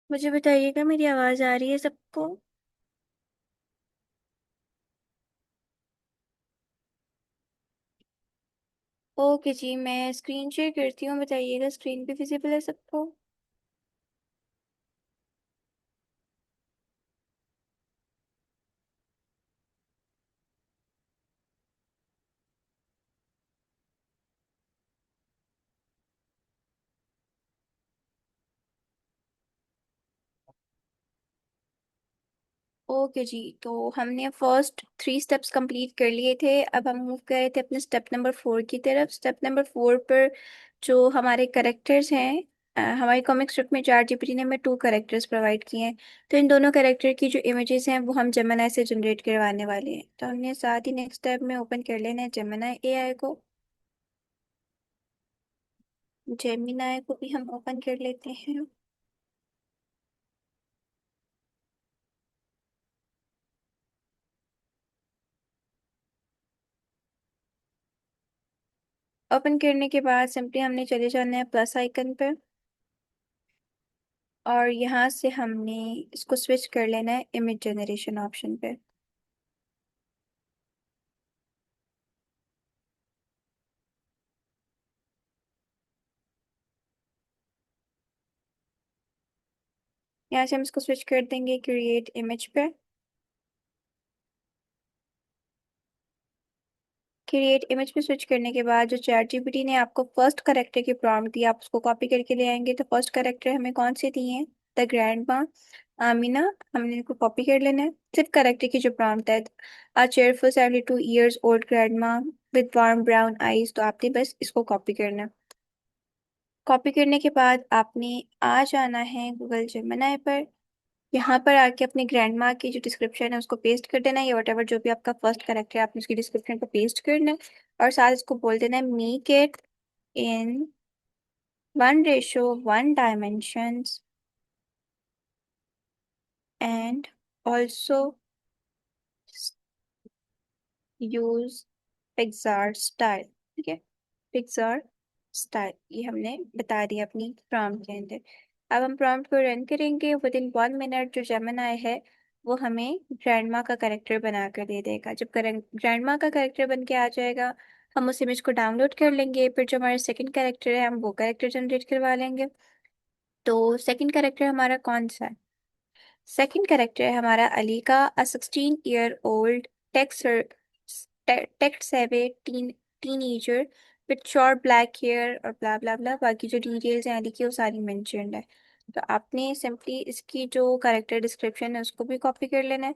मुझे बताइएगा, मेरी आवाज आ रही है सबको? ओके जी, मैं स्क्रीन शेयर करती हूँ। बताइएगा, स्क्रीन पे विजिबल है सबको? ओके जी, तो हमने फर्स्ट 3 स्टेप्स कंप्लीट कर लिए थे। अब हम मूव कर रहे थे अपने स्टेप नंबर 4 की तरफ। स्टेप नंबर 4 पर जो हमारे करेक्टर्स हैं, हमारी कॉमिक स्ट्रिप में चार जीपीटी ने हमें 2 करेक्टर्स प्रोवाइड किए हैं। तो इन दोनों करेक्टर की जो इमेजेस हैं वो हम जेमिनाई से जनरेट करवाने वाले हैं। तो हमने साथ ही नेक्स्ट स्टेप में ओपन कर लेना है जेमिनाई एआई को। जेमिनाई को भी हम ओपन कर लेते हैं। ओपन करने के बाद सिंपली हमने चले जाना है प्लस आइकन पर, और यहाँ से हमने इसको स्विच कर लेना है इमेज जनरेशन ऑप्शन पे। यहाँ से हम इसको स्विच कर देंगे क्रिएट इमेज पे। क्रिएट इमेज पे स्विच करने के बाद जो चैट जीपीटी ने आपको फर्स्ट करेक्टर की प्रॉम्प्ट दी, आप उसको कॉपी करके ले आएंगे। तो फर्स्ट करेक्टर हमें कौन से दिए हैं? द ग्रैंड माँ, आमीना। हमने इनको कॉपी कर लेना है। सिर्फ करेक्टर की जो प्रॉम्प्ट है, अ चेयरफुल 72 years old ग्रैंड माँ विद वार्म ब्राउन आईज, तो आपने बस इसको कॉपी करना है। कॉपी करने के बाद आपने आ जाना है गूगल जेमिनी पर। यहाँ पर आके अपने ग्रैंड माँ की जो डिस्क्रिप्शन है उसको पेस्ट कर देना है, या वट जो भी आपका फर्स्ट करेक्टर है आपने उसकी डिस्क्रिप्शन पर पेस्ट करना है। और साथ इसको बोल देना है make it in 1:1 dimensions and also use Pixar style. ठीक है, पिक्सार स्टाइल ये हमने बता दिया अपनी प्रॉम्प्ट के अंदर। अब हम प्रॉम्प्ट को रन करेंगे। विद इन 1 मिनट जो जेमिनी है वो हमें ग्रैंडमा का करेक्टर बना कर दे देगा। जब ग्रैंडमा का करेक्टर बन के आ जाएगा, हम उस इमेज को डाउनलोड कर लेंगे। फिर जो हमारा सेकंड करेक्टर है हम वो करेक्टर जनरेट करवा लेंगे। तो सेकंड करेक्टर हमारा कौन सा है? सेकंड करेक्टर है हमारा अली का, अ 16 year old टेक्स्ट सेवे teenager with short black hair और ब्ला ब्ला ब्ला। बाकी जो डिटेल्स हैं अली की वो सारी मेंशन्ड है। तो आपने सिंपली इसकी जो करेक्टर डिस्क्रिप्शन है उसको भी कॉपी कर लेना है।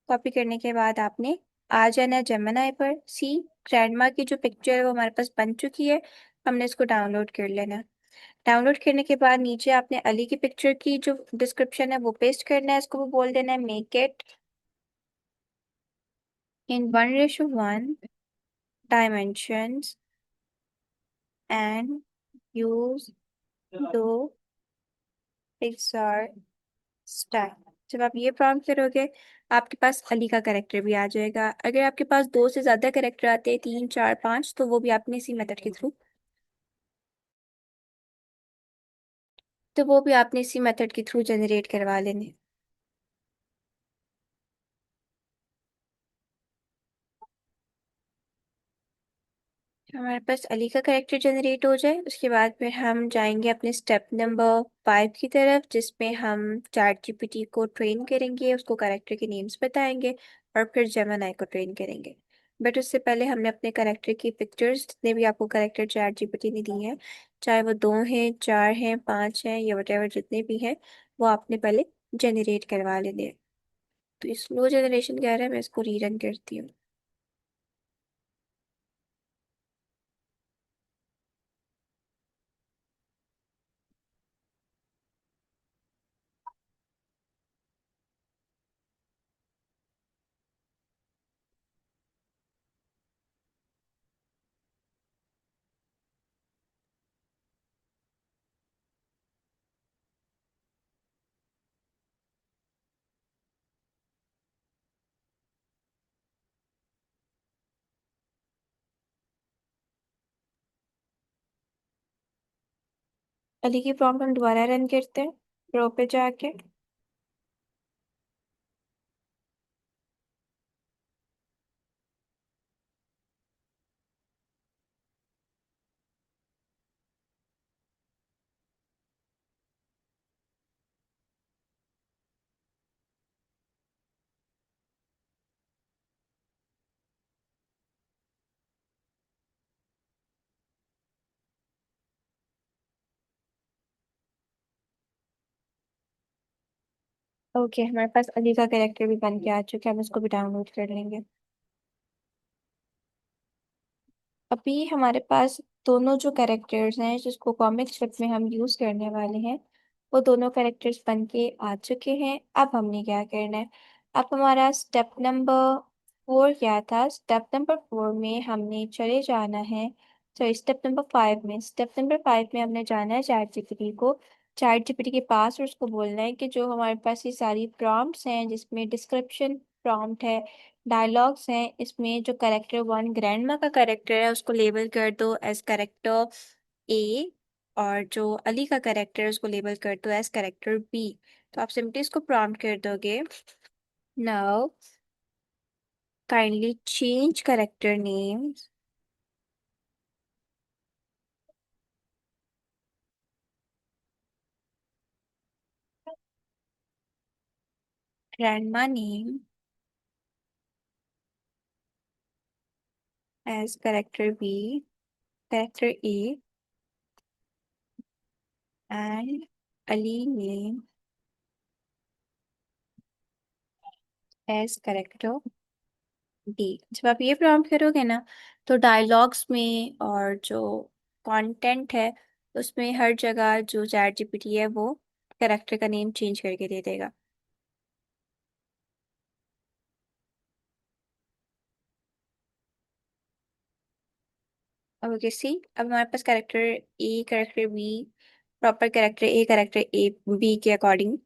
कॉपी करने के बाद आपने आ जाना है जेमिनी पर। सी, ग्रैंडमा की जो पिक्चर है वो हमारे पास बन चुकी है। हमने इसको डाउनलोड कर लेना है। डाउनलोड करने के बाद नीचे आपने अली की पिक्चर की जो डिस्क्रिप्शन है वो पेस्ट करना है। इसको भी बोल देना है make it in 1:1 dimensions and use दो पिक्सार स्टाइल। जब आप ये प्रॉम्प्ट करोगे आपके पास अली का करेक्टर भी आ जाएगा। अगर आपके पास दो से ज्यादा करेक्टर आते हैं, 3, 4, 5, तो वो भी आपने इसी मेथड के थ्रू इसी मेथड के थ्रू जनरेट करवा लेने। हमारे पास अली का करेक्टर जनरेट हो जाए उसके बाद फिर हम जाएंगे अपने स्टेप नंबर 5 की तरफ, जिसमें हम चैट जीपीटी को ट्रेन करेंगे, उसको करेक्टर के नेम्स बताएंगे और फिर जेमिनी को ट्रेन करेंगे। बट उससे पहले हमने अपने करेक्टर की पिक्चर्स, जितने भी आपको करेक्टर चैट जीपीटी ने दी हैं, चाहे वो 2 हैं, 4 हैं, 5 हैं या वटेवर जितने भी हैं, वो आपने पहले जनरेट करवा लेने हैं। तो स्लो जनरेशन कह रहा है, मैं इसको रीरन करती हूँ। अली की प्रॉम्प्ट हम दोबारा रन करते हैं। रो पे जाके। ओके, हमारे पास अली का कैरेक्टर भी बन के आ चुका है, हम इसको भी डाउनलोड कर लेंगे। अभी हमारे पास दोनों जो कैरेक्टर्स हैं जिसको कॉमिक स्ट्रिप में हम यूज करने वाले हैं, वो दोनों कैरेक्टर्स बन के आ चुके हैं। अब हमने क्या करना है, अब हमारा स्टेप नंबर 4 क्या था, स्टेप नंबर 4 में हमने चले जाना है, सॉरी स्टेप नंबर 5 में, स्टेप नंबर 5 में हमने जाना है चैट जीपीटी को, चैट जीपीटी के पास, और उसको बोलना है कि जो हमारे पास ये सारी प्रॉम्प्ट्स हैं जिसमें डिस्क्रिप्शन प्रॉम्प्ट है, डायलॉग्स हैं, इसमें जो करेक्टर 1 ग्रैंडमा का करेक्टर है उसको लेबल कर दो एज करेक्टर ए, और जो अली का करेक्टर है उसको लेबल कर दो एज करेक्टर बी। तो आप सिंपली इसको प्रॉम्प्ट कर दोगे, now kindly change character names, grandma name as character B, character A, and Ali name as character D. जब आप ये प्रॉम्प्ट करोगे ना, तो डायलॉग्स में और जो कंटेंट है उसमें हर जगह जो चैट जीपीटी है वो कैरेक्टर का नेम चेंज करके दे देगा। अब ओके सी, अब हमारे पास character A, character B, proper character A, character A B के अकॉर्डिंग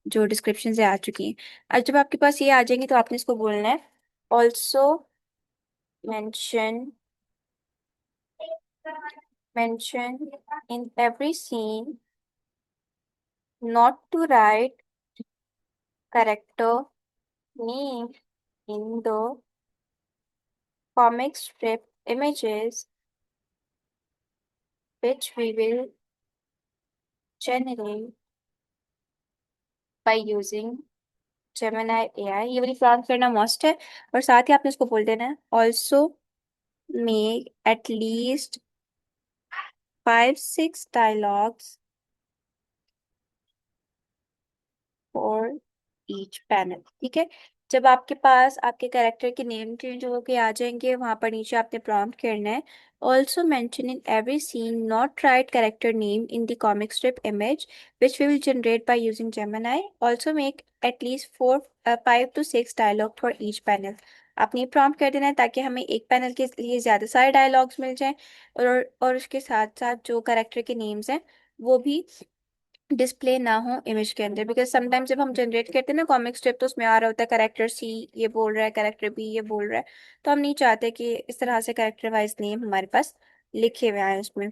जो डिस्क्रिप्शन से आ चुकी हैं। अब जब आपके पास ये आ जाएंगे तो आपने इसको बोलना है also mention, mention in every scene not to write character name in the comic strip images which we will generate by using Gemini AI। ये वाली प्रॉम्प्ट करना मस्ट है, और साथ ही आपने इसको बोल देना है also make at least 5-6 dialogues for each panel. ठीक है, जब आपके पास आपके कैरेक्टर के नेम चेंज होके आ जाएंगे, वहां पर नीचे आपने प्रॉम्प्ट करना है also mention in every scene not write character name in the comic strip image which we will generate by using Gemini, also make at least 5 to 6 dialogue for each panel. आपने ये prompt कर देना है ताकि हमें एक panel के लिए ज्यादा सारे डायलॉग्स मिल जाएं, और उसके साथ साथ जो कैरेक्टर के नेम्स हैं वो भी डिस्प्ले ना हो इमेज के अंदर। बिकॉज समटाइम्स जब हम जनरेट करते हैं ना कॉमिक स्ट्रिप, तो उसमें आ रहा होता है करेक्टर सी ये बोल रहा है, करेक्टर बी ये बोल रहा है, तो हम नहीं चाहते कि इस तरह से करेक्टर वाइज नेम हमारे पास लिखे हुए आए उसमें।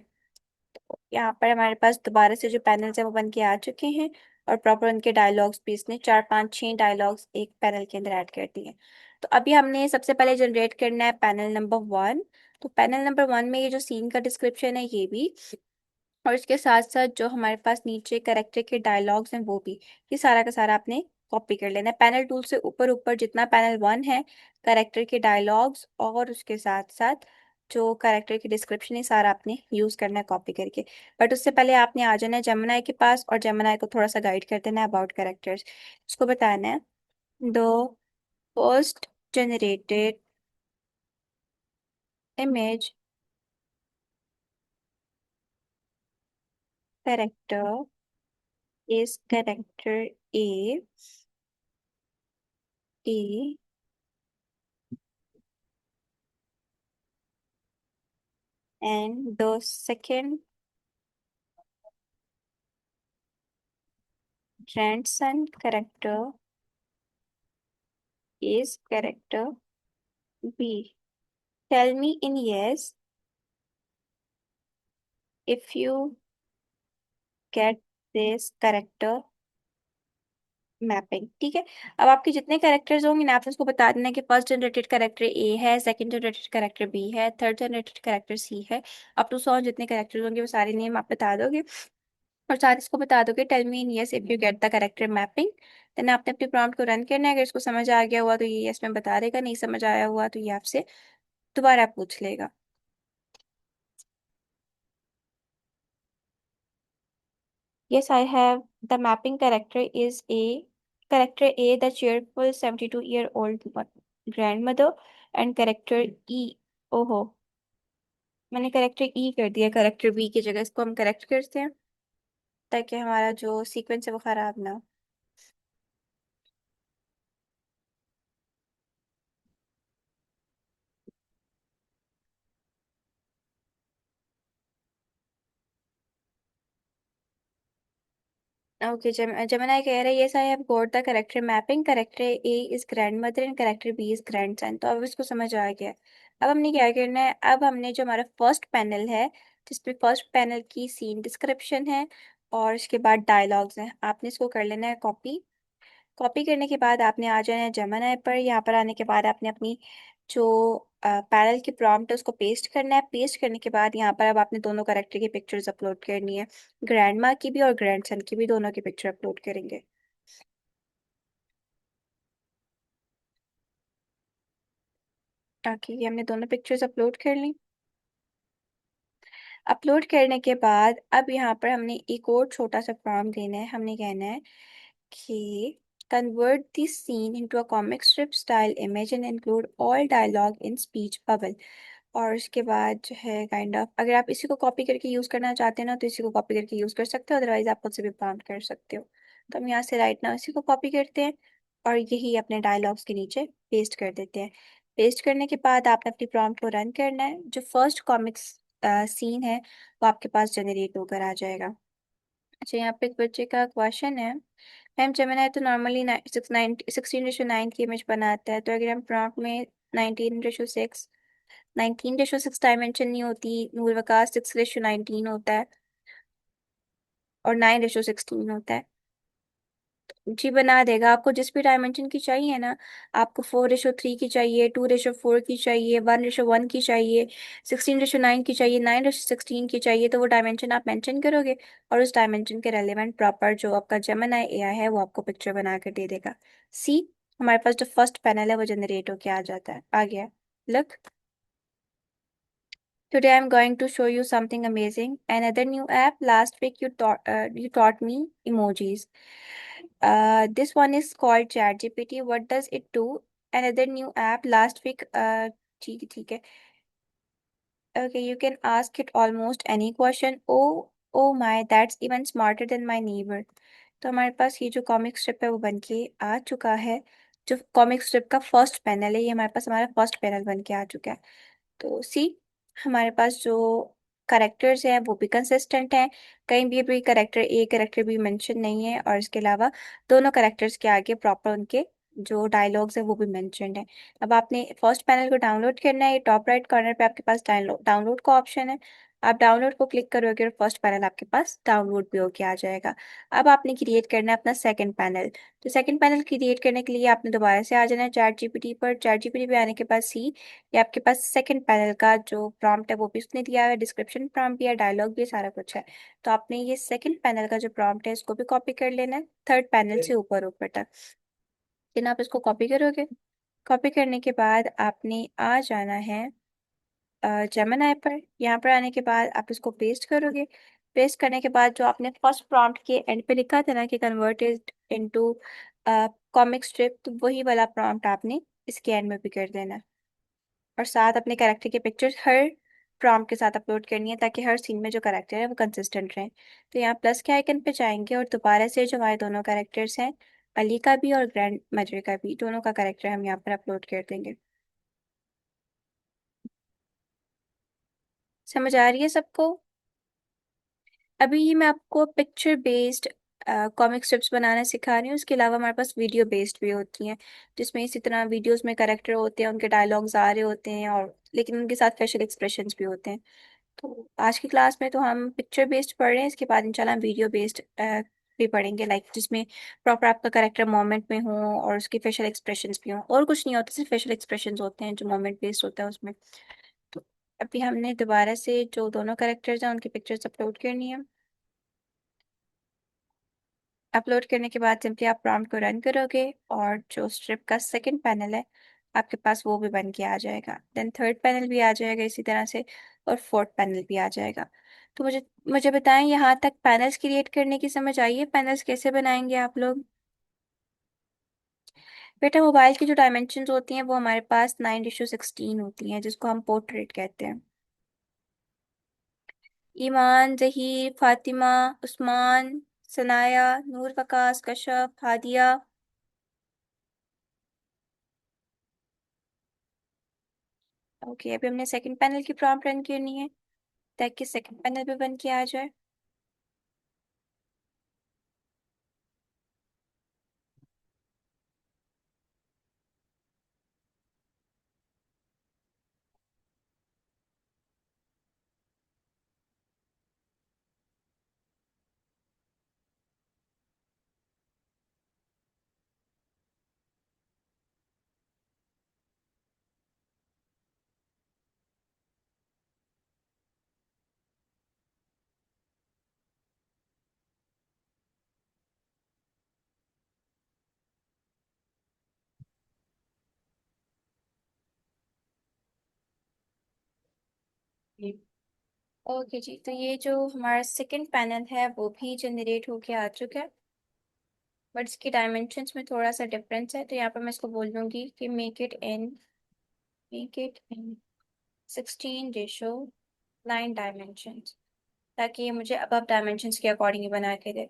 यहाँ पर हमारे पास दोबारा से जो पैनल्स है वो बन के आ चुके हैं, और प्रॉपर उनके डायलॉग्स भी इसने 4-5-6 डायलॉग्स एक पैनल के अंदर ऐड कर दिए। तो अभी हमने सबसे पहले जनरेट करना है पैनल नंबर 1। तो पैनल नंबर 1 में ये जो सीन का डिस्क्रिप्शन है ये भी, और इसके साथ साथ जो हमारे पास नीचे कैरेक्टर के डायलॉग्स हैं वो भी, ये सारा का सारा आपने कॉपी कर लेना है। पैनल टूल से ऊपर ऊपर जितना पैनल 1 है, कैरेक्टर के डायलॉग्स और उसके साथ साथ जो कैरेक्टर की डिस्क्रिप्शन है, सारा आपने यूज करना है कॉपी करके। बट उससे पहले आपने आ जाना है जेमिनी के पास, और जेमिनी को थोड़ा सा गाइड कर देना है अबाउट कैरेक्टर्स। उसको बताना है दो first generated image character is character A, A and the second grandson character is character B. Tell me in yes if you get this character mapping, ठीक है। अब आपके जितने कैरेक्टर्स होंगे ना, आपने उसको बता देना कि फर्स्ट जनरेटेड कैरेक्टर ए है, सेकंड जनरेटेड कैरेक्टर बी है, थर्ड जनरेटेड कैरेक्टर सी है। अप टू 100 जितने कैरेक्टर्स होंगे वो सारे नेम आप बता दोगे, और साथ इसको बता दोगे tell me in yes if you get the character mapping. Then आपने अपने प्रॉम्प्ट को रन करना है। अगर इसको समझ आ गया हुआ तो ये यस में बता देगा, नहीं समझ आया हुआ तो ये आपसे दोबारा पूछ लेगा। Yes, I have. The mapping character is A. Character A, the cheerful 72-year-old grandmother, and character E. ओहो, मैंने करेक्टर ई कर दिया करेक्टर बी की जगह। इसको हम करेक्ट करते हैं ताकि हमारा जो सीक्वेंस है वो खराब ना हो। ओके, जमना कह रहा है yes I have got the character mapping, character A is grandmother and character B is grandson. तो अब इसको समझ आ गया। अब हमने क्या करना है, अब हमने जो हमारा फर्स्ट पैनल है जिसपे फर्स्ट पैनल की सीन डिस्क्रिप्शन है और इसके बाद डायलॉग्स हैं, आपने इसको कर लेना है कॉपी। कॉपी करने के बाद आपने आ जाना है जेमिनी पर। यहाँ पर आने के बाद आपने अपनी जो पैनल की प्रॉम्प्ट है उसको पेस्ट करना है। पेस्ट करने के बाद यहाँ पर अब आपने दोनों करेक्टर की पिक्चर्स अपलोड करनी है, ग्रैंड माँ की भी और ग्रैंड सन की भी, दोनों की पिक्चर अपलोड करेंगे। ताकि ये हमने दोनों पिक्चर्स अपलोड कर ली। अपलोड करने के बाद अब यहाँ पर हमने एक और छोटा सा फॉर्म देना है। हमने कहना है कि convert this scene into a comic strip style image and include all dialogue in speech bubble। और उसके बाद जो है काइंड ऑफ, अगर आप इसी को कॉपी करके यूज करना चाहते हैं ना तो इसी को कॉपी करके यूज कर सकते हो, अदरवाइज आप खुद से भी प्रॉम्प्ट कर सकते हो। तो हम यहाँ से राइट नाउ इसी को कॉपी करते हैं और यही अपने डायलॉग्स के नीचे पेस्ट कर देते हैं। पेस्ट करने के बाद आपने अपनी प्रॉम्प्ट को रन करना है। जो फर्स्ट कॉमिक्स सीन है वो आपके पास जनरेट होकर आ जाएगा। अच्छा, यहाँ पे एक बच्चे का क्वेश्चन है, मैम जेमिनी तो नॉर्मली 16:9 की इमेज बनाता है, तो अगर हम प्रॉम्प्ट में 19:6, 19:6 डायमेंशन नहीं होती, नूर वकास 6:19 होता है और 9:16 होता है। जी बना देगा, आपको जिस भी डायमेंशन की चाहिए ना, आपको 4:3 की चाहिए, 2:4 की चाहिए, 1:1 की चाहिए, 16:9 की चाहिए, 9:16 की चाहिए, तो वो डायमेंशन आप मेंशन करोगे और उस डायमेंशन के रेलेवेंट प्रॉपर जो आपका जेमिनी एआई है वो आपको पिक्चर बना कर दे देगा। सी, हमारे पास जो फर्स्ट पैनल है वो जनरेट होके आ जाता है, आ गया। Look, today I'm going to show you something amazing. Another new app. Last week you taught me emojis. This one is called ChatGPT. What does it do? Another new app. Last week. ठीक है. Okay, you can ask it almost any question. Oh my, that's even smarter than my neighbor. तो हमारे पास ये जो comic strip है वो बन के आ चुका है। जो कॉमिक स्ट्रिप का फर्स्ट पैनल है ये हमारे पास हमारा फर्स्ट पैनल बन के आ चुका है। तो सी, हमारे पास जो करेक्टर्स हैं वो भी कंसिस्टेंट हैं, कहीं भी character a character be mention नहीं है, और इसके अलावा दोनों करेक्टर्स के आगे प्रॉपर उनके जो डायलॉग्स है वो भी मेंशन्ड है। अब आपने फर्स्ट पैनल को डाउनलोड करना है। ये टॉप राइट कॉर्नर पे आपके पास डाउनलोड का ऑप्शन है। आप डाउनलोड को क्लिक करोगे और फर्स्ट पैनल आपके पास डाउनलोड भी होके आ जाएगा। अब आपने क्रिएट करना है अपना सेकंड पैनल। तो सेकंड पैनल क्रिएट करने के लिए आपने दोबारा से आ जाना है चैट जीपीटी पर। चैट जीपीटी पे आने के बाद सी, ये आपके पास सेकंड पैनल का जो प्रॉम्प्ट है वो भी उसने दिया है, डिस्क्रिप्शन प्रॉम्प्ट भी है, डायलॉग भी है, सारा कुछ है। तो आपने ये सेकंड पैनल का जो प्रॉम्प्ट है इसको भी कॉपी कर लेना है थर्ड पैनल से ऊपर ऊपर तक। फिर आप इसको कॉपी करोगे। कॉपी करने के बाद आपने आ जाना है जेमिनी पर। यहाँ पर आने के बाद आप इसको पेस्ट करोगे। पेस्ट करने के बाद जो आपने फर्स्ट प्रॉम्प्ट के एंड पे लिखा था ना कि convert it into comic strip, तो वही वाला प्रॉम्प्ट आपने इसके एंड में भी कर देना है। और साथ अपने कैरेक्टर के पिक्चर्स हर प्रॉम्प्ट के साथ अपलोड करनी है ताकि हर सीन में जो कैरेक्टर है वो कंसिस्टेंट रहे। तो यहाँ प्लस के आइकन पे जाएंगे और दोबारा से जो हमारे दोनों कैरेक्टर्स हैं, अली का भी और ग्रैंड मदर का भी, दोनों का कैरेक्टर हम यहाँ पर अपलोड कर देंगे। समझ आ रही है सबको? अभी ये मैं आपको पिक्चर बेस्ड कॉमिक स्ट्रिप्स बनाना सिखा रही हूँ। उसके अलावा हमारे पास वीडियो बेस्ड भी होती हैं, जिसमें इसी तरह वीडियोस में कैरेक्टर होते हैं, उनके डायलॉग्स आ रहे होते हैं और लेकिन उनके साथ फेशियल एक्सप्रेशंस भी होते हैं। तो आज की क्लास में तो हम पिक्चर बेस्ड पढ़ रहे हैं, इसके बाद इंशाल्लाह हम वीडियो बेस्ड भी पढ़ेंगे, लाइक जिसमें प्रॉपर आपका करेक्टर मोमेंट में हो और उसके फेशियल एक्सप्रेशंस भी हो, और कुछ नहीं होता, सिर्फ फेशियल एक्सप्रेशंस होते हैं जो मोमेंट बेस्ड होता है उसमें। तो अभी हमने दोबारा से जो दोनों करेक्टर्स हैं उनकी पिक्चर्स अपलोड करनी है। अपलोड करने के बाद सिंपली आप प्रॉम्प्ट को रन करोगे और जो स्ट्रिप का सेकंड पैनल है आपके पास वो भी बन के आ जाएगा, देन थर्ड पैनल भी आ जाएगा इसी तरह से, और फोर्थ पैनल भी आ जाएगा। तो मुझे मुझे बताएं, यहाँ तक पैनल्स क्रिएट करने की समझ आई है? पैनल्स कैसे बनाएंगे आप लोग? बेटा मोबाइल की जो डायमेंशंस होती हैं वो हमारे पास 9:16 होती हैं, जिसको हम पोर्ट्रेट कहते हैं। ईमान, जहीर, फातिमा, उस्मान, सनाया, नूर, वकास, कशफ, हादिया। ओके, अभी हमने सेकंड पैनल की प्रॉम्प्ट रन करनी है ताकि सेकंड पैनल पे बन के आ जाए। ओके जी, तो ये जो हमारा सेकंड पैनल है वो भी जनरेट होके आ चुका है, बट इसकी डायमेंशंस में थोड़ा सा डिफरेंस है। तो यहाँ पर मैं इसको बोल दूंगी कि मेक इट इन 16:9 डायमेंशंस, ताकि ये मुझे अब डायमेंशंस के अकॉर्डिंग ही बना के दे।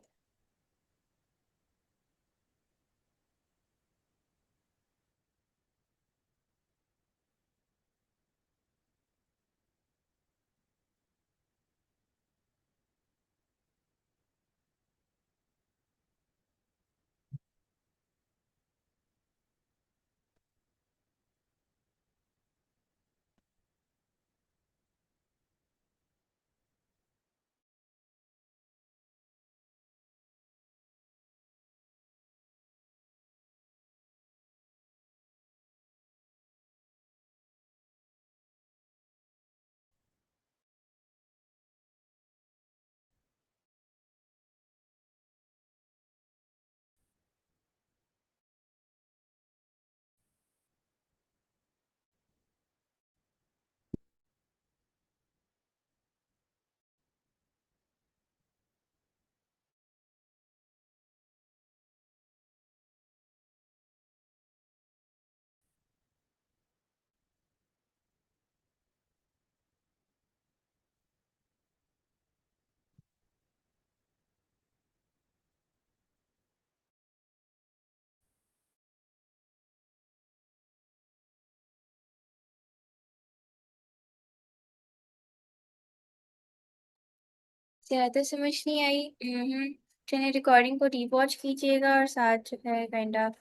ज्यादा समझ नहीं आई। चलिए रिकॉर्डिंग को रीवॉच कीजिएगा और साथ जो है काइंड ऑफ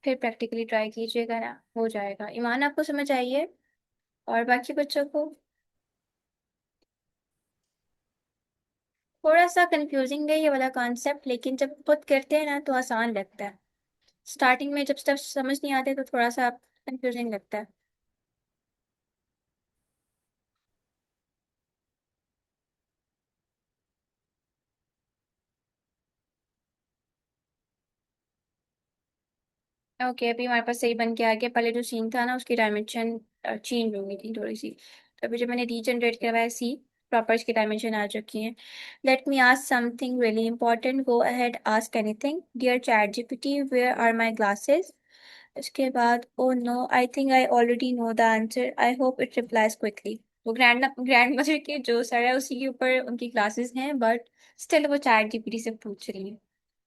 फिर प्रैक्टिकली ट्राई कीजिएगा ना, हो जाएगा। ईमान, आपको समझ आई है? और बाकी बच्चों को? थोड़ा सा कंफ्यूजिंग है ये वाला कॉन्सेप्ट, लेकिन जब खुद करते हैं ना तो आसान लगता है। स्टार्टिंग में जब स्टेप समझ नहीं आते तो थोड़ा सा कंफ्यूजिंग लगता है। ओके, अभी हमारे पास सही बन के आ गया। पहले जो सीन था ना उसकी डायमेंशन चेंज हो गई थी थोड़ी सी, तो अभी जब मैंने रीजनरेट करवाया सी, प्रॉपर इसकी डायमेंशन आ चुकी है। Let me ask something really important, go ahead, ask anything, dear chat GPT, where are my glasses. इसके बाद, oh no, I think I already know the answer, I hope it replies quickly. वो grand mother के जो sir है उसी के ऊपर उनकी क्लासेस हैं, बट स्टिल वो चैट जीपीटी से पूछ रही है।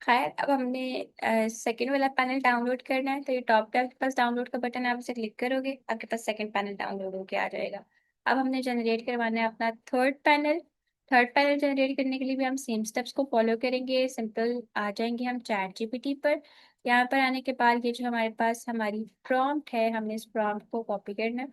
खैर, अब हमने सेकेंड वाला पैनल डाउनलोड करना है, तो ये टॉप पे आपके पास डाउनलोड का बटन है, आप इसे क्लिक करोगे आपके पास सेकेंड पैनल डाउनलोड होके आ जाएगा। अब हमने जनरेट करवाना है अपना third panel. Third panel generate करने के लिए भी हम सेम स्टेप्स को फॉलो करेंगे। सिंपल आ जाएंगे हम चैट जीपीटी पर। यहाँ पर आने के बाद ये जो हमारे पास हमारी प्रॉम्प्ट है, हमने इस प्रॉम्प्ट को कॉपी करना है।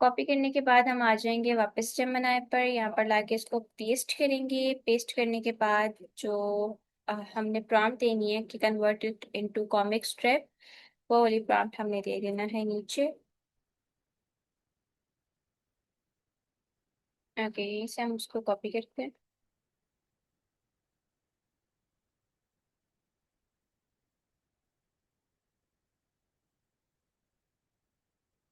कॉपी करने के बाद हम आ जाएंगे वापस जेमिनी पर, यहाँ पर लाके इसको पेस्ट करेंगे। पेस्ट करने के बाद जो हमने प्रॉम्प्ट देनी है कि convert it into comic strip, वो वाली प्रॉम्प्ट हमने दे देना है नीचे। ओके, यहीं से हम उसको कॉपी करते हैं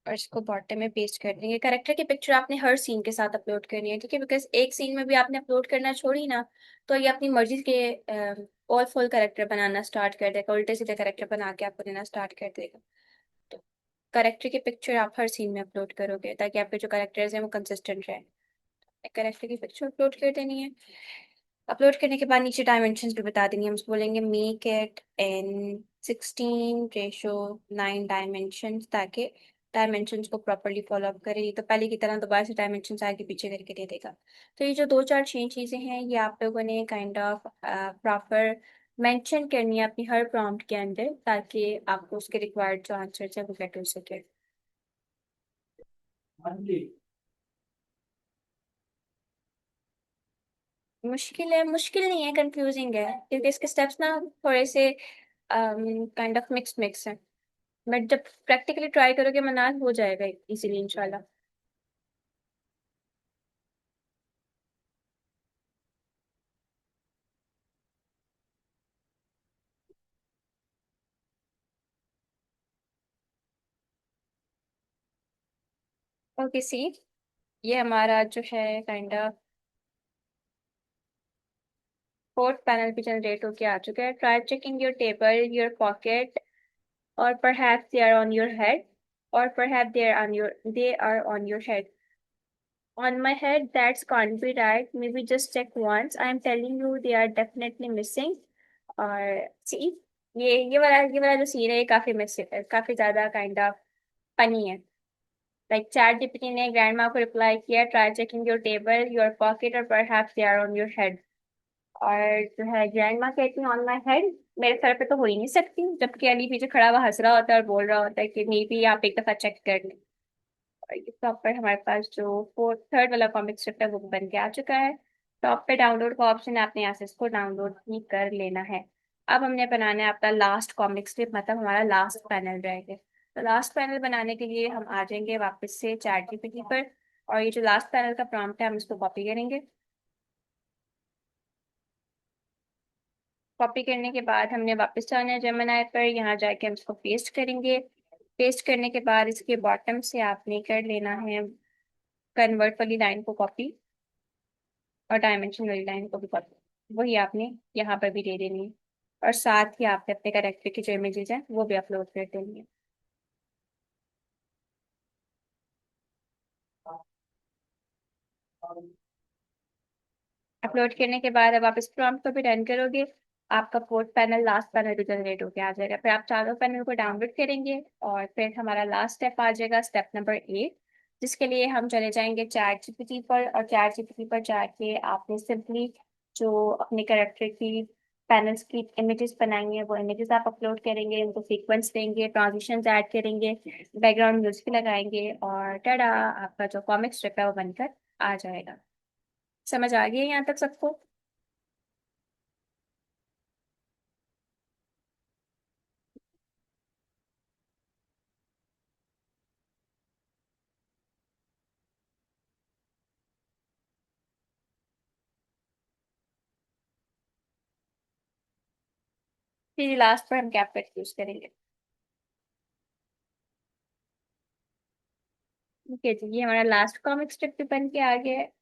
और इसको बॉटम में पेस्ट कर देंगे। करेक्टर की पिक्चर आपने हर सीन के साथ अपलोड करनी है, ठीक है, बिकॉज एक सीन में भी आपने अपलोड करना छोड़ी ना, तो ये अपनी मर्जी के ऑल फुल करेक्टर बनाना स्टार्ट कर देगा, उल्टे सीधे करेक्टर बना के आपको देना स्टार्ट कर देगा। तो करेक्टर की पिक्चर आप हर सीन में अपलोड करोगे ताकि आपके जो करेक्टर्स हैं वो कंसिस्टेंट रहे। करेक्टर की पिक्चर अपलोड कर देनी है। अपलोड करने के बाद नीचे डायमेंशंस भी बता देंगे, हम उसको बोलेंगे मेक इट इन 16:9 डायमेंशंस, ताकि डायमेंशंस को प्रॉपरली फॉलो अप करे। ये तो पहले की तरह दोबारा से डायमेंशंस आगे पीछे करके दे देगा। तो ये जो दो चार चीज़ें हैं ये आप लोगों ने काइंड ऑफ प्रॉपर मेंशन करनी है अपनी हर प्रॉम्प्ट के अंदर, ताकि आपको उसके रिक्वायर्ड जो आंसर है वो गेट हो सके। मुश्किल है, मुश्किल नहीं है, कंफ्यूजिंग है, क्योंकि इसके स्टेप्स ना थोड़े से काइंड ऑफ मिक्स है। बट जब प्रैक्टिकली ट्राई करोगे मनास हो जाएगा इजीली इंशाल्लाह। ओके सी, ये हमारा जो है काइंड ऑफ फोर्थ पैनल पे जनरेट होके आ चुका है। Try checking your table, your pocket, और perhaps they are on your head, or perhaps they are on your head. On my head, that's can't be right. Maybe just check once. I am telling you, they are definitely missing. और सी, ये वाला जो scene है ये काफी मिस काफी ज्यादा काइंड ऑफ फनी है। लाइक चैट जीपीटी ने ग्रैंड माँ को रिप्लाई किया, try checking your table, your pocket, और perhaps they are on your head. और जो है ग्रैंड माँ कहती है ऑन माई हेड, मेरे सर पे तो हो ही नहीं सकती, जबकि अली पीछे खड़ा हुआ हंस रहा होता है और बोल रहा होता है कि मे भी आप एक दफा चेक कर लें। और ये टॉप पर हमारे पास जो फोर्थ थर्ड वाला कॉमिक स्ट्रिप है वो बन के आ चुका है। टॉप पे डाउनलोड का ऑप्शन है, आपने यहाँ से इसको डाउनलोड ही कर लेना है। अब हमने बनाना है अपना लास्ट कॉमिक स्ट्रिप, मतलब हमारा लास्ट पैनल रहेगा। तो लास्ट पैनल बनाने के लिए हम आ जाएंगे वापस से चैट जीपीटी पर, और ये जो लास्ट पैनल का प्रॉम्प्ट है हम इसको कॉपी करेंगे। कॉपी करने के बाद हमने वापस जाना है जेमिनी पर, यहाँ जाके हम इसको पेस्ट करेंगे। पेस्ट करने के बाद इसके बॉटम से आपने कर लेना है कन्वर्ट वाली लाइन को कॉपी, और डायमेंशन वाली लाइन को भी कॉपी, वही आपने यहाँ पर भी दे देनी है। और साथ ही आपने अपने करेक्टर की जो इमेजेस हैं वो भी अपलोड कर देनी है। अपलोड करने के बाद अब आप इस प्रॉम्प्ट को भी रन करोगे, आपका फोर्थ पैनल लास्ट पैनल भी जनरेट होके आ जाएगा। फिर आप चारों पैनल को डाउनलोड करेंगे और फिर हमारा लास्ट स्टेप आ जाएगा, स्टेप नंबर 8, जिसके लिए हम चले जाएंगे चैट जीपीटी पर, और चैट जीपीटी पर जाके आपने सिंपली जो अपने कैरेक्टर की पैनल्स की इमेजेस बनाई हैं वो इमेजेस आप अपलोड करेंगे, उनको सीक्वेंस देंगे, ट्रांजिशंस ऐड करेंगे, बैकग्राउंड म्यूजिक लगाएंगे, और टाडा, आपका जो कॉमिक स्ट्रिप है वो बनकर आ जाएगा। समझ आ गई है यहाँ तक सबको? फिर लास्ट पर हम कैपकट यूज करेंगे। ओके जी, ये हमारा लास्ट कॉमिक स्ट्रिप भी बन के आ गया है।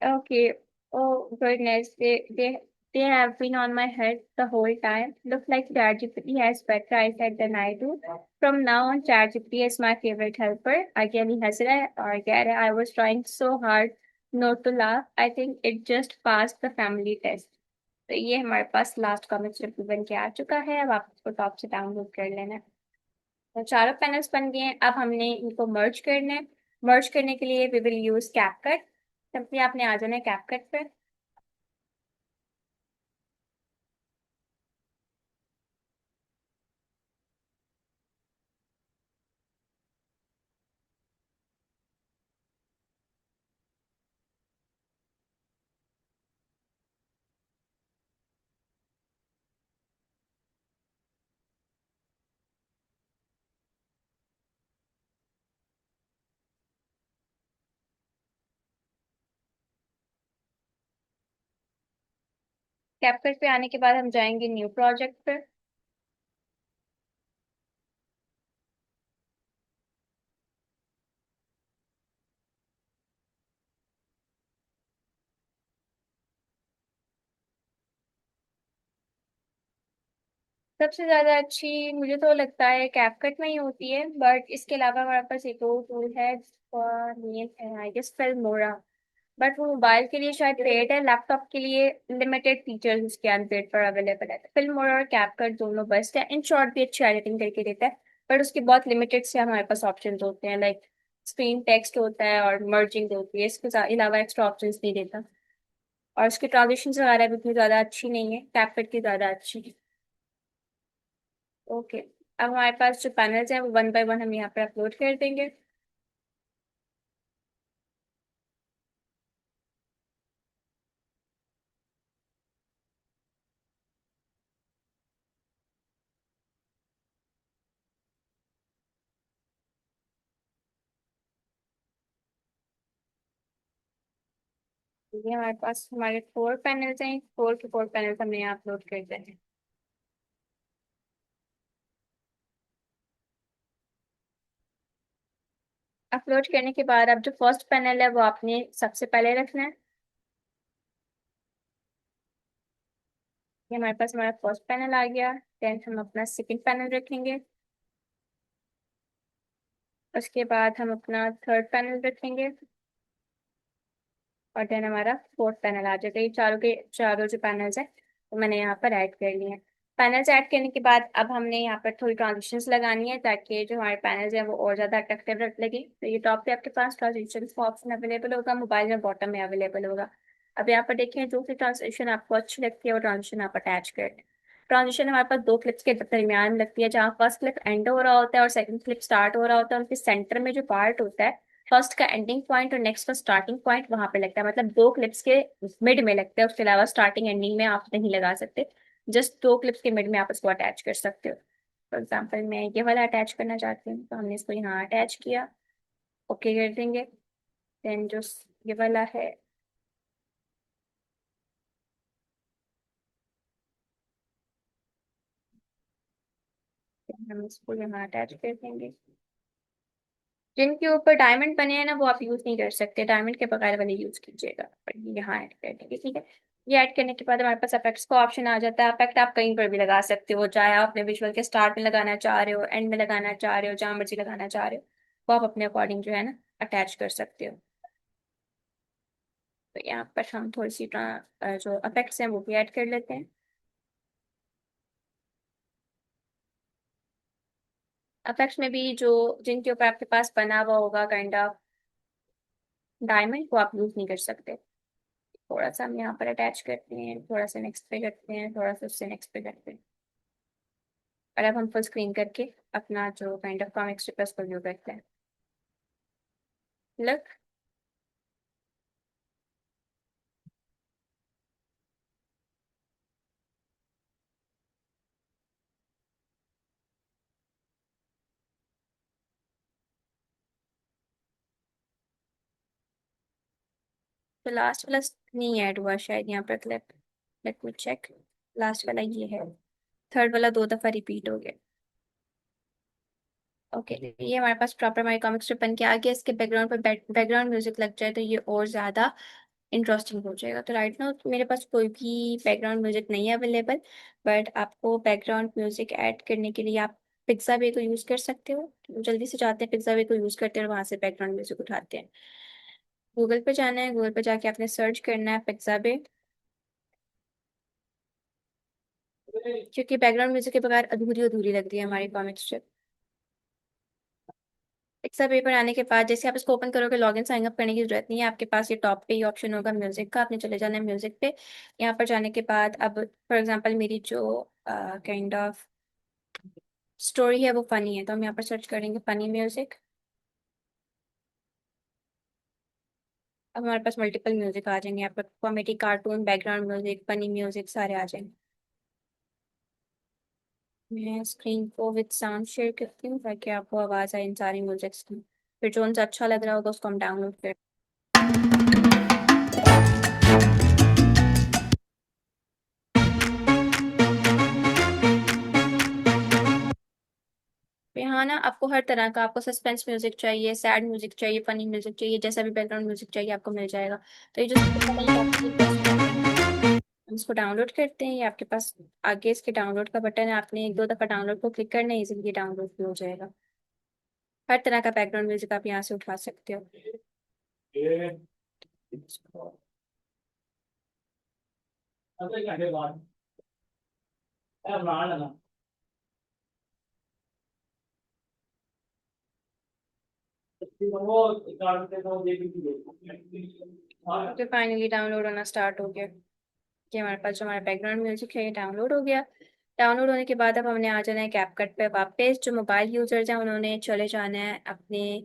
Okay. Oh goodness, they have been on my head the whole time. Looks like ChatGPT has better eyesight than I do. From now on, ChatGPT is my favorite helper. Again, he has it or get it. I was trying so hard not to laugh. I think it just passed the family test. तो ये हमारे पास last comic strip भी बन के आ चुका है। अब आप इसको टॉप से डाउनलोड कर लेना। तो चारों पैनल्स बन गए हैं, अब हमने इनको मर्ज करना है। मर्ज करने के लिए we will use CapCut. Simply आपने आ जाना है कैपकट पे। कैपकट पे आने के बाद हम जाएंगे न्यू प्रोजेक्ट पे। सबसे ज्यादा अच्छी मुझे तो लगता है कैपकट में ही होती है, बट इसके अलावा हमारे पास एक और टूल है जिसका नेम है आई गेस फिल्मोरा। बट वो मोबाइल के लिए शायद पेड है, लैपटॉप के लिए लिमिटेड फीचर्स उसके अनपेड पर अवेलेबल है। फिल्मोरा और कैपकट दोनों बेस्ट है। इन शॉर्ट भी अच्छी एडिटिंग करके देता है, बट उसके बहुत लिमिटेड से हमारे पास ऑप्शन होते हैं, लाइक स्क्रीन टेक्स्ट होता है और मर्जिंग होती है, इसके अलावा एक्स्ट्रा ऑप्शन नहीं देता। और उसकी ट्रांजेक्शन वगैरह भी उतनी ज्यादा अच्छी नहीं है, कैपकट की ज्यादा अच्छी है। ओके, अब हमारे पास जो पैनल्स हैं वो वन बाय वन हम यहाँ पे अपलोड कर देंगे। ये हमारे पास हमारे 4 पैनल्स हैं, 4 के 4 पैनल्स हमने यहाँ अपलोड कर दें। अपलोड करने के बाद अब जो फर्स्ट पैनल है वो आपने सबसे पहले रखना है। ये हमारे पास हमारा फर्स्ट पैनल आ गया। देन हम अपना सेकंड पैनल रखेंगे। उसके बाद हम अपना थर्ड पैनल रखेंगे। और देन हमारा फोर्थ पैनल आ जाएगा। ये चारों के चारों जो पैनल्स हैं वो मैंने यहाँ पर ऐड कर लिए हैं। पैनल्स ऐड करने के बाद अब हमने यहाँ पर थोड़ी ट्रांजिशंस लगानी है ताकि जो हमारे पैनल्स हैं वो और ज़्यादा अट्रैक्टिव लगे। तो ये टॉप पे आपके पास ट्रांजिशन का ऑप्शन अवेलेबल होगा, मोबाइल में बॉटम में अवेलेबल होगा। अब यहाँ पर देखें जो भी ट्रांजिशन आपको अच्छी लगती है वो ट्रांजिशन आप अटैच कर दें। ट्रांजिशन हमारे पास 2 क्लिप्स के दरमियान लगती है, जहाँ फर्स्ट क्लिप एंड हो रहा होता है और सेकंड क्लिप स्टार्ट हो रहा होता है। उनके सेंटर में जो पार्ट होता है, फर्स्ट का एंडिंग पॉइंट और नेक्स्ट का स्टार्टिंग पॉइंट वहां पे लगता है, मतलब 2 क्लिप्स के मिड में लगता है। उसके अलावा स्टार्टिंग एंडिंग में आप नहीं लगा सकते, जस्ट 2 क्लिप्स के मिड में आप इसको अटैच कर सकते हो। फॉर एग्जाम्पल मैं ये वाला अटैच करना चाहती हूँ तो हमने इसको यहाँ अटैच किया, ओके कर देंगे। देन जो ये वाला है हम इसको यहाँ अटैच कर देंगे। जिनके ऊपर डायमंड बने हैं ना वो आप यूज नहीं कर सकते, डायमंड के बगैर वाले यूज कीजिएगा। पर ये यहाँ ऐड कर देंगे, ठीक है। ये ऐड करने के बाद हमारे पास इफेक्ट्स का ऑप्शन आ जाता है। इफेक्ट आप कहीं पर भी लगा सकते हो, चाहे आप अपने विजुअल के स्टार्ट में लगाना चाह रहे हो, एंड में लगाना चाह रहे हो, जहां मर्जी लगाना चाह रहे हो, वो आप अपने अकॉर्डिंग जो है ना अटैच कर सकते हो। तो यहाँ पर हम थोड़ी सी जो इफेक्ट्स हैं वो भी ऐड कर लेते हैं। इफेक्ट्स में भी जो जिनके ऊपर आपके पास बना हुआ होगा काइंड ऑफ डायमंड, वो आप यूज नहीं कर सकते। थोड़ा सा हम यहाँ पर अटैच करते हैं, थोड़ा सा नेक्स्ट पे करते हैं, थोड़ा सा उससे नेक्स्ट पे करते हैं। और अब हम फुल स्क्रीन करके अपना जो काइंड ऑफ कॉमिक स्ट्रिप है उसको व्यू करते हैं। लुक, तो लास्ट वाला नहीं ऐड हुआ शायद यहाँ पर clip. Let me check. Last वाला ये है, थर्ड वाला 2 दफा रिपीट हो गया। ओके, ये हमारे पास प्रॉपर हमारी कॉमिक स्ट्रिप बन के आ गया। इसके बैकग्राउंड पर बैकग्राउंड म्यूजिक लग जाए तो ये और ज्यादा इंटरेस्टिंग हो जाएगा। तो राइट नाउ मेरे पास कोई भी बैकग्राउंड म्यूजिक नहीं है अवेलेबल, बट आपको बैकग्राउंड म्यूजिक ऐड करने के लिए आप पिक्साबे को यूज कर सकते हो। जल्दी से जाते हैं पिक्साबे को यूज करते हैं और वहां से बैकग्राउंड म्यूजिक उठाते हैं। गूगल पे जाना है, गूगल पे जाके आपने सर्च करना है पिक्साबे, क्योंकि बैकग्राउंड म्यूजिक के बगैर अधूरी अधूरी लगती है हमारी कॉमिक स्ट्रिप। पिक्सा पेपर आने के बाद जैसे आप इसको ओपन करोगे लॉगिन साइन अप करने की जरूरत नहीं है। आपके पास ये टॉप पे ही ऑप्शन होगा म्यूजिक का, आपने चले जाना है म्यूजिक पे। यहाँ पर जाने के बाद अब फॉर एग्जांपल मेरी जो काइंड ऑफ स्टोरी है वो फनी है, तो हम यहाँ पर सर्च करेंगे फनी म्यूजिक। अब हमारे पास मल्टीपल म्यूजिक आ जाएंगे यहाँ पर, comedy, cartoon, background music, funny music सारे आ जाएंगे। मैं स्क्रीन को विद साउंड शेयर करती हूँ ताकि आपको आवाज़ आए इन सारी म्यूजिक्स की। फिर जो उनसे अच्छा लग रहा होगा उसको हम डाउनलोड कर। तो यहाँ ना आपको हर तरह का, आपको सस्पेंस म्यूजिक चाहिए, सैड म्यूजिक चाहिए, फनी म्यूजिक चाहिए, जैसा भी बैकग्राउंड म्यूजिक चाहिए आपको मिल जाएगा। तो ये जो सबसे पहले ये आपको रिक्वेस्ट कर रहे हैं, हम इसको डाउनलोड करते हैं। ये आपके पास आगे इसके डाउनलोड का बटन है, आपने एक दो दफा डाउनलोड को क्लिक करना है, इजीली डाउनलोड भी हो जाएगा। हर तरह का बैकग्राउंड म्यूजिक आप यहाँ से उठा सकते हो। ओके, फाइनली डाउनलोड होना स्टार्ट हो गया। कि हमारे पास जो हमारा बैकग्राउंड म्यूजिक है ये डाउनलोड हो गया। डाउनलोड होने के बाद अब हमने आ जाना है कैपकट पे वापस। जो मोबाइल यूजर्स हैं उन्होंने चले जाना है अपने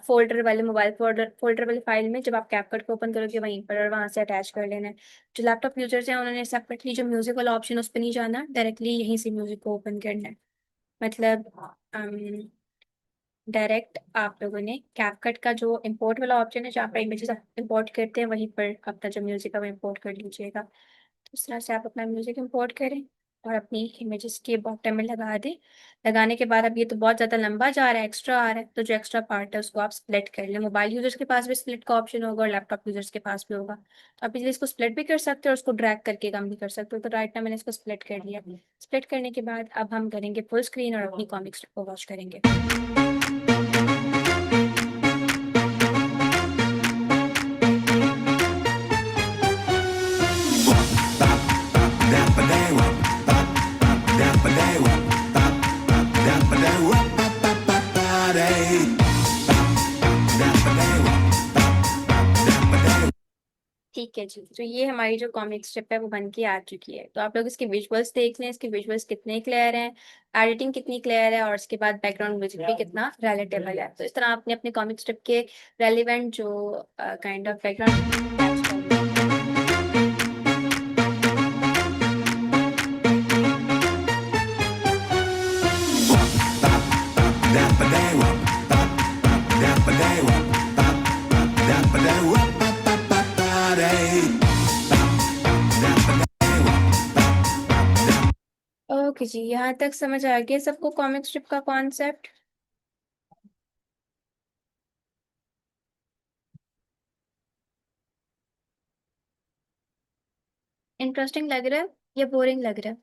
फोल्डर वाले, मोबाइल फोल्डर वाले फाइल में। जब आप कैपकट को ओपन करोगे वहीं पर, और वहां से अटैच कर लेना है। जो लैपटॉप यूजर्स हैं उन्होंने सेपरेटली जो म्यूजिक वाला ऑप्शन उस पर नहीं जाना, डायरेक्टली यहीं से म्यूजिक को ओपन करना है। मतलब डायरेक्ट आप लोगों ने कैपकट का जो इंपोर्ट वाला ऑप्शन है, जहाँ पर इमेजेस आप इंपोर्ट करते हैं, वहीं पर अपना जो म्यूजिक है वो इंपोर्ट कर लीजिएगा। तो इस तरह से आप अपना म्यूजिक इंपोर्ट करें और अपनी इमेजेस के बॉटम में लगा दें। लगाने के बाद अब ये तो बहुत ज़्यादा लंबा जा रहा है, एक्स्ट्रा आ रहा है, तो जो एक्स्ट्रा पार्ट है उसको आप स्प्लिट कर लें। मोबाइल यूजर्स के पास भी स्प्लिट का ऑप्शन होगा और लैपटॉप यूजर्स के पास भी होगा, तो आप इजीली इसको स्प्लिट भी कर सकते हो और उसको ड्रैग करके कम भी कर सकते हो। तो राइट ना मैंने इसको स्प्लिट कर लिया। स्प्लिट करने के बाद अब हम करेंगे फुल स्क्रीन और अपनी कॉमिक्स को वॉच करेंगे। ठीक है जी, तो ये हमारी जो कॉमिक स्ट्रिप है वो बन के आ चुकी है। तो आप लोग इसके विजुअल्स देख लें, इसके विजुअल्स कितने क्लियर हैं, एडिटिंग कितनी क्लियर है, और उसके बाद बैकग्राउंड म्यूजिक भी कितना रिलेटेबल है। तो इस तरह आपने अपने कॉमिक स्ट्रिप के रेलिवेंट जो काइंड ऑफ बैकग्राउंड। ओके जी, यहाँ तक समझ आ गया सबको कॉमिक स्ट्रिप का कॉन्सेप्ट? इंटरेस्टिंग लग रहा है या बोरिंग लग रहा है?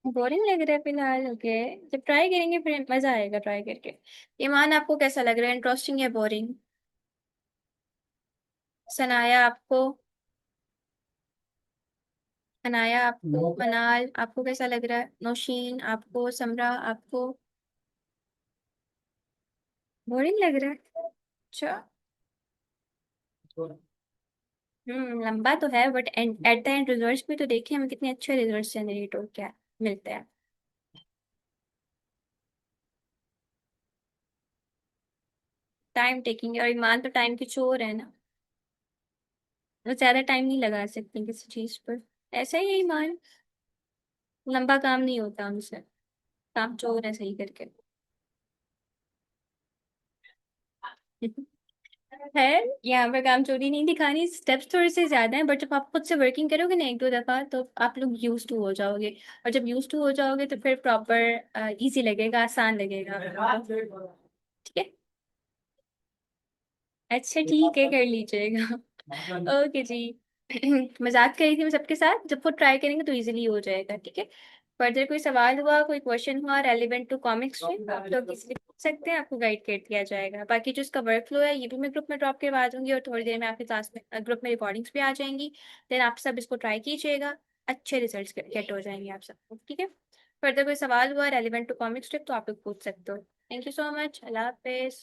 बोरिंग लग रहा है फिलहाल? ओके, जब ट्राई करेंगे फिर मजा आएगा ट्राई करके। ईमान, आपको कैसा लग रहा है, इंटरेस्टिंग या बोरिंग? सनाया आपको? अनाया आपको? मनाल आपको कैसा लग रहा है? नौशीन आपको? समरा आपको? बोरिंग लग रहा है? अच्छा। लंबा तो है but at the end results भी तो देखें हमें, कितने अच्छे रिजल्ट्स जनरेट हो क्या मिलते हैं। टाइम टेकिंग है, और ईमान तो टाइम की चोर है ना, वो ज्यादा टाइम नहीं लगा सकती किसी चीज पर। ऐसा ही है ईमान, लंबा काम नहीं होता उनसे, काम चोर है सही करके। है, यहाँ पे काम चोरी नहीं दिखानी, स्टेप्स थोड़े से ज्यादा हैं, बट जब आप खुद से वर्किंग करोगे ना एक दो दफा तो आप लोग यूज टू हो जाओगे। और जब यूज टू हो जाओगे तो फिर प्रॉपर इजी लगेगा, आसान लगेगा। ठीक है। अच्छा ठीक है, कर लीजिएगा। ओके जी। मजाक कर रही थी मैं सबके साथ, जब वो ट्राई करेंगे तो इजीली हो जाएगा। ठीक है। फर्दर कोई सवाल हुआ, कोई क्वेश्चन हुआ रेलिवेंट टू कॉमिक्स में, आप लोग इजीली पूछ सकते हैं, आपको गाइड कर दिया जाएगा। बाकी जो इसका वर्क फ्लो है ये भी मैं ग्रुप में ड्रॉप करवा दूंगी, और थोड़ी देर में आपके क्लास में ग्रुप में रिकॉर्डिंग्स भी आ जाएंगी। देन आप सब इसको ट्राई कीजिएगा, अच्छे रिजल्ट गेट हो जाएंगे आप सबको। ठीक है। फर्दर कोई सवाल हुआ रेलिवेंट टू कॉमिक्स ट्रिप तो आप लोग पूछ सकते हो। Thank you so much, Allah Hafiz.